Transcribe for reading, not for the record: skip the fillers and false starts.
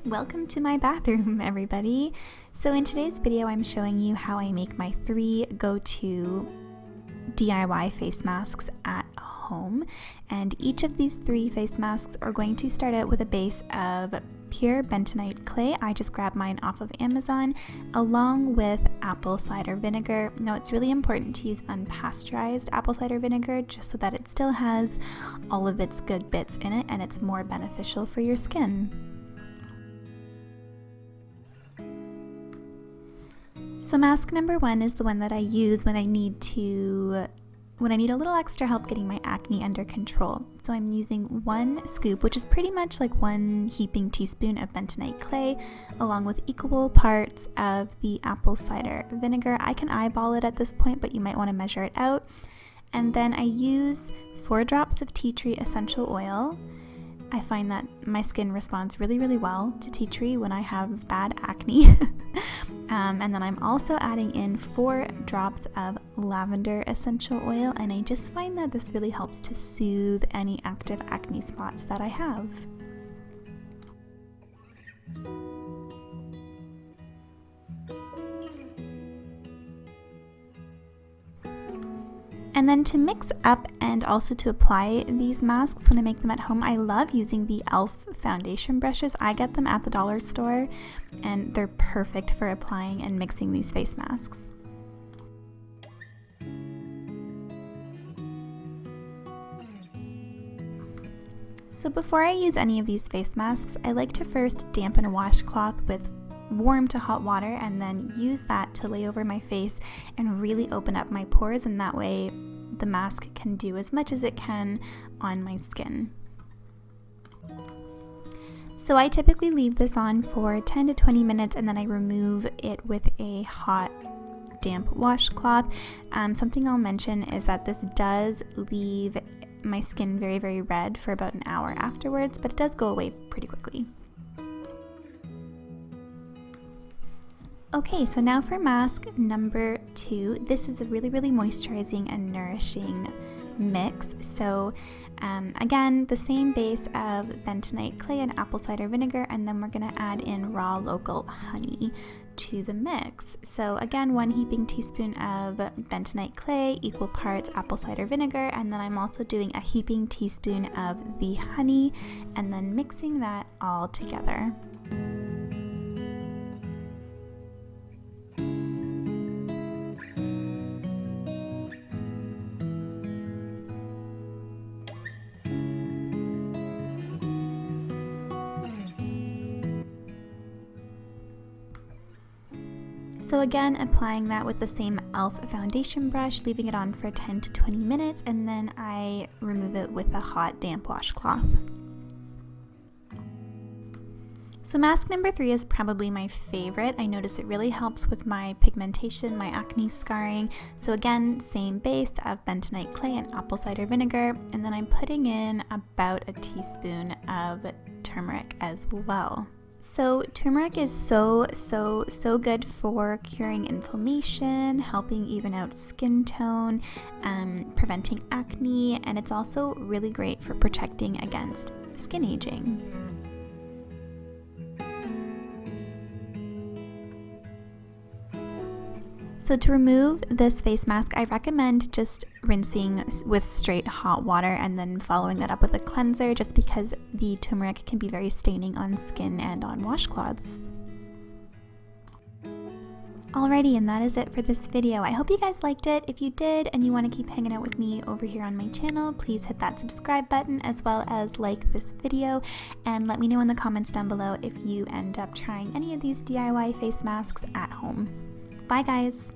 Welcome to my bathroom, everybody. So in today's video, I'm showing you how I make my 3 go-to DIY face masks at home. And each of these 3 face masks are going to start out with a base of pure bentonite clay. I just grabbed mine off of Amazon, along with apple cider vinegar. Now it's really important to use unpasteurized apple cider vinegar just so that it still has all of its good bits in it and it's more beneficial for your skin. So mask number 1 is the one that I use when I need a little extra help getting my acne under control. So I'm using 1 scoop, which is pretty much like 1 heaping teaspoon of bentonite clay, along with equal parts of the apple cider vinegar. I can eyeball it at this point, but you might want to measure it out. And then I use 4 drops of tea tree essential oil. I find that my skin responds really well to tea tree when I have bad acne. And then I'm also adding in 4 drops of lavender essential oil, and I just find that this really helps to soothe any active acne spots that I have. And then to mix up and also to apply these masks when I make them at home, I love using the e.l.f. foundation brushes. I get them at the dollar store and they're perfect for applying and mixing these face masks. So before I use any of these face masks, I like to first dampen a washcloth with warm to hot water and then use that to lay over my face and really open up my pores, and that way the mask can do as much as it can on my skin. So I typically leave this on for 10 to 20 minutes and then I remove it with a hot damp washcloth. Something I'll mention is that this does leave my skin very red for about an hour afterwards, but it does go away pretty quickly. Okay, so now for mask number 2. This is a really moisturizing and nourishing mix. So again, the same base of bentonite clay and apple cider vinegar, and then we're going to add in raw local honey to the mix. So again, 1 heaping teaspoon of bentonite clay, equal parts apple cider vinegar, and then I'm also doing a heaping teaspoon of the honey, and then mixing that all together. So again, applying that with the same e.l.f. foundation brush, leaving it on for 10 to 20 minutes, and then I remove it with a hot, damp washcloth. So mask number 3 is probably my favorite. I notice it really helps with my pigmentation, my acne scarring. So again, same base of bentonite clay and apple cider vinegar, and then I'm putting in about a teaspoon of turmeric as well. So turmeric is so good for curing inflammation, helping even out skin tone, preventing acne, and it's also really great for protecting against skin aging. So to remove this face mask, I recommend just rinsing with straight hot water and then following that up with a cleanser, just because the turmeric can be very staining on skin and on washcloths. Alrighty, and that is it for this video. I hope you guys liked it. If you did and you want to keep hanging out with me over here on my channel, please hit that subscribe button as well as like this video, and let me know in the comments down below if you end up trying any of these DIY face masks at home. Bye guys!